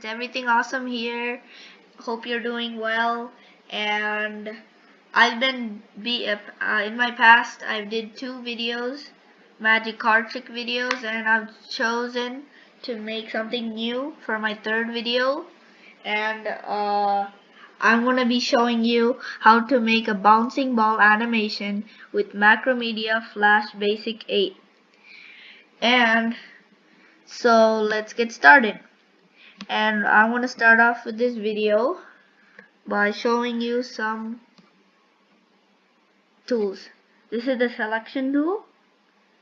It's everything awesome here. Hope you're doing well. And I've been in my past I did 2 videos, magic card trick videos, and I've chosen to make something new for my 3rd video. And I'm gonna be showing you how to make a bouncing ball animation with Macromedia Flash Basic 8. And so let's get started. And I want to start off with this video by showing you some tools. This is the selection tool,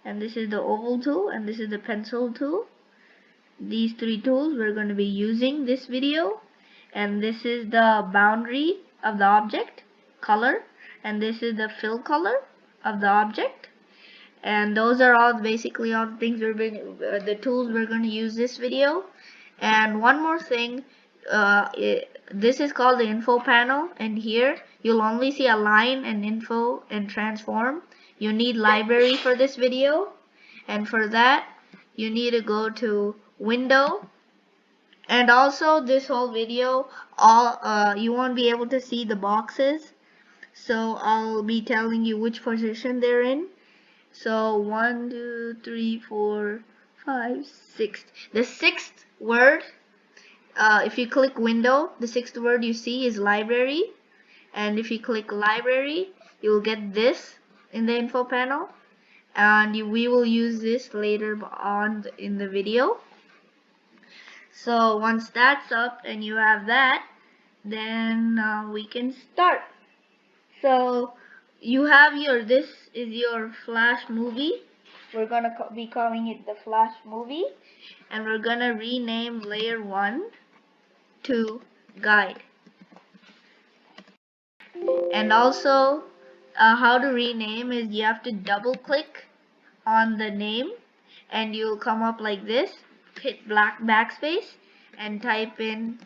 and this is the oval tool, and this is the pencil tool. These 3 tools we're going to be using this video. And this is the boundary of the object, color, and this is the fill color of the object. And those are all basically all the things the tools we're going to use this video. And one more thing, this is called the info panel, and here you'll only see align and info and transform. You need library for this video, and for that you need to go to window. And also this whole video, you won't be able to see the boxes, so I'll be telling you which position they're in. So 1, 2, 3, 4, 5, 6. The 6th word, if you click window, the 6th word you see is library. And if you click library, you will get this in the info panel. And we will use this later on in the video. So once that's up and you have that, then we can start. So you have this is your Flash movie. We're gonna be calling it the Flash movie, and we're gonna rename layer 1 to guide. And also how to rename is you have to double click on the name, and you'll come up like this. Hit backspace and type in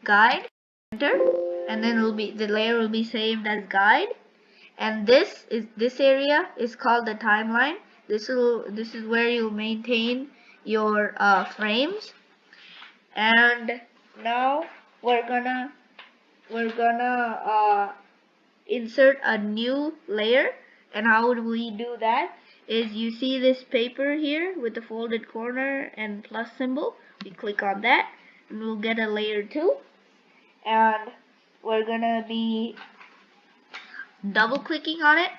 guide, enter, and then the layer will be saved as guide. And this area is called the timeline. This is where you maintain your frames. And now we're gonna insert a new layer. And how would we do that? Is you see this paper here with the folded corner and plus symbol. We click on that and we'll get a layer 2. And we're gonna be double clicking on it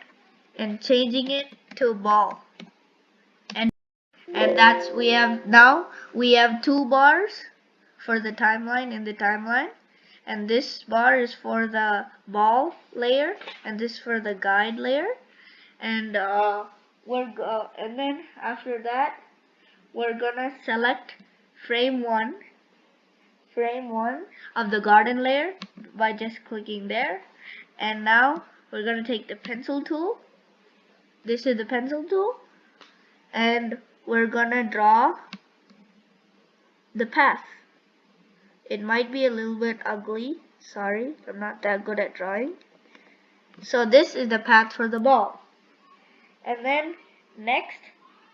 and changing it to ball. And that's we have 2 bars for the timeline in the timeline, and this bar is for the ball layer and this for the guide layer. And and then after that we're gonna select frame 1 of the garden layer by just clicking there. And now we're gonna take the pencil tool. This is the pencil tool, and we're gonna draw the path. It might be a little bit ugly, sorry, I'm not that good at drawing. So this is the path for the ball. And then next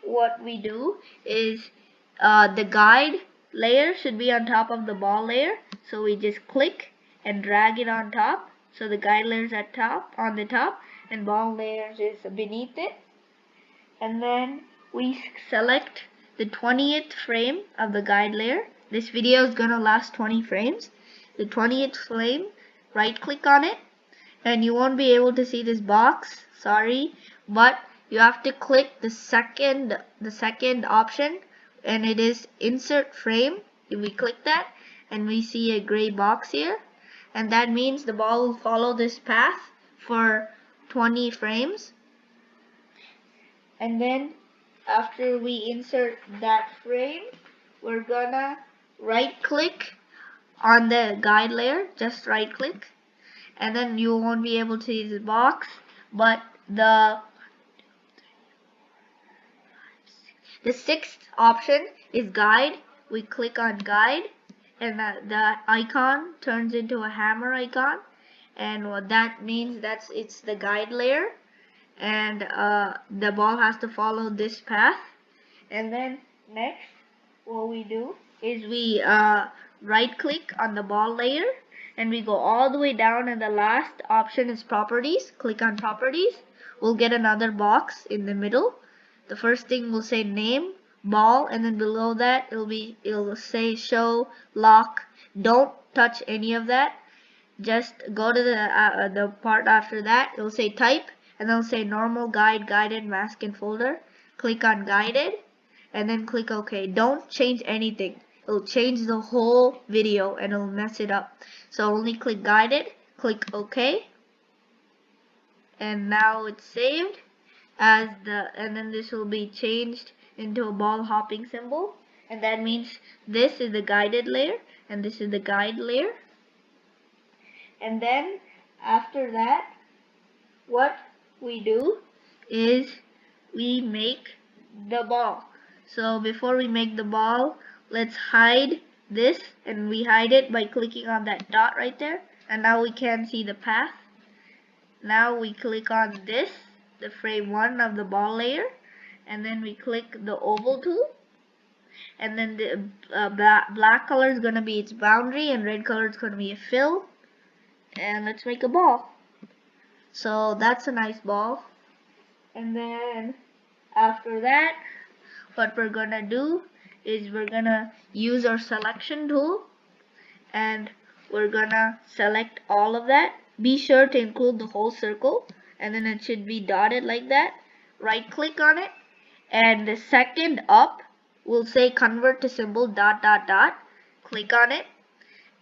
what we do is the guide layer should be on top of the ball layer, so we just click and drag it on top. So the guide layer is on the top, and ball layer is beneath it. And then we select the 20th frame of the guide layer. This video is gonna last 20 frames. The 20th frame, right click on it, and you won't be able to see this box, sorry, but you have to click the second option, and it is insert frame. If we click that, and we see a gray box here, and that means the ball will follow this path for 20 frames. And then after we insert that frame, we're gonna right click on the guide layer, just right click, and then you won't be able to see the box, but the 6th option is guide. We click on guide, and the icon turns into a hammer icon, and what that means, it's the guide layer, and the ball has to follow this path. And then next what we do is we right click on the ball layer, and we go all the way down, and the last option is properties. Click on properties. We'll get another box in the middle. The first thing will say name, ball, and then below that it'll say show, lock. Don't touch any of that. Just go to the part after that. It'll say type, and it'll say normal, guide, guided, mask, and folder. Click on guided, and then click OK. Don't change anything. It'll change the whole video and it'll mess it up. So only click guided, click OK, and now it's saved as and then this will be changed into a ball hopping symbol, and that means this is the guided layer and this is the guide layer. And then after that, what we do is we make the ball. So before we make the ball, let's hide this, and we hide it by clicking on that dot right there, and now we can see the path. Now we click on this, the frame 1 of the ball layer, and then we click the oval tool, and then the black color is going to be its boundary and red color is going to be a fill, and let's make a ball. So that's a nice ball. And then after that, what we're gonna do is we're gonna use our selection tool, and we're gonna select all of that. Be sure to include the whole circle, and then it should be dotted like that. Right click on it, and the second up will say convert to symbol dot dot dot. Click on it,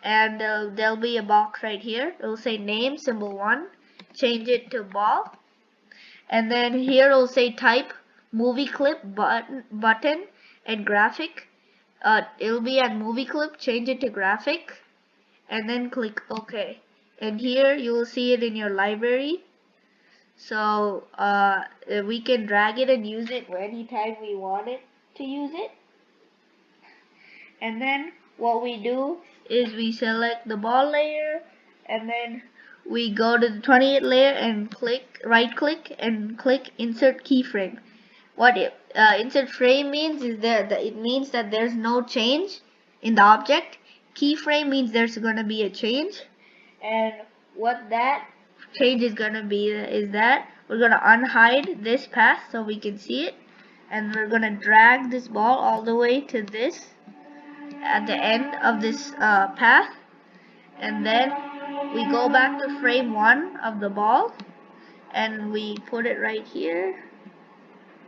and there'll be a box right here. It will say name symbol 1. Change it to ball, and then here it will say type movie clip button and graphic. It'll be at movie clip. Change it to graphic, and then click OK. And here you will see it in your library. So we can drag it and use it anytime we want it to use it. And then what we do is we select the ball layer, and then we go to the 28 layer and right click and click insert keyframe. What insert frame means is that it means that there's no change in the object. Keyframe means there's going to be a change, and what that change is going to be is that we're going to unhide this path so we can see it, and we're going to drag this ball all the way to this at the end of this path, and then we go back to frame 1 of the ball and we put it right here,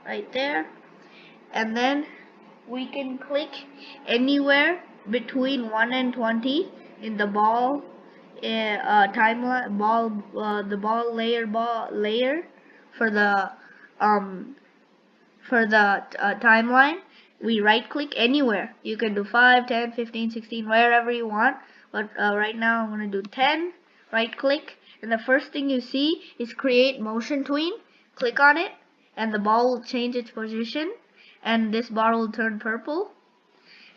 right there, and then we can click anywhere between 1 and 20 in the ball timeline, the ball layer for the timeline. We right click anywhere. You can do 5, 10, 15, 16, wherever you want, but right now I'm going to do 10. Right click, and the first thing you see is create motion tween. Click on it, and the ball will change its position, and this bar will turn purple,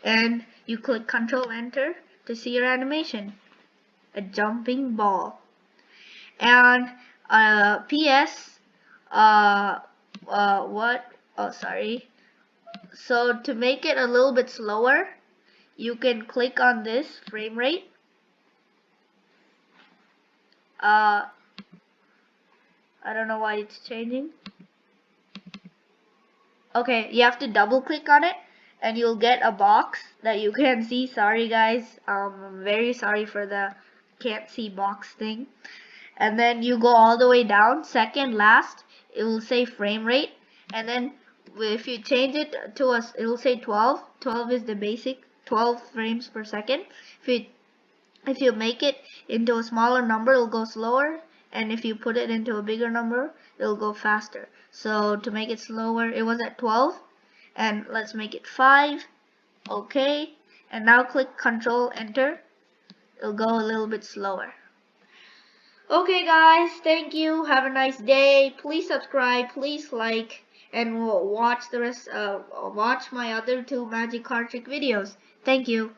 and you click Control Enter to see your animation, a jumping ball. And PS so to make it a little bit slower, you can click on this frame rate. I don't know why it's changing. Okay, you have to double click on it and you'll get a box that you can see. Sorry guys, I'm very sorry for the can't see box thing. And then you go all the way down, second last, it will say frame rate, and then if you change it to it will say 12. 12 is the basic, 12 frames per second. If you make it into a smaller number, it'll go slower, and if you put it into a bigger number, it'll go faster. So to make it slower, it was at 12, and let's make it 5. Okay, and now click Control Enter. It'll go a little bit slower. Okay guys, thank you. Have a nice day. Please subscribe, please like, and watch the rest. Watch my other 2 magic card trick videos. Thank you.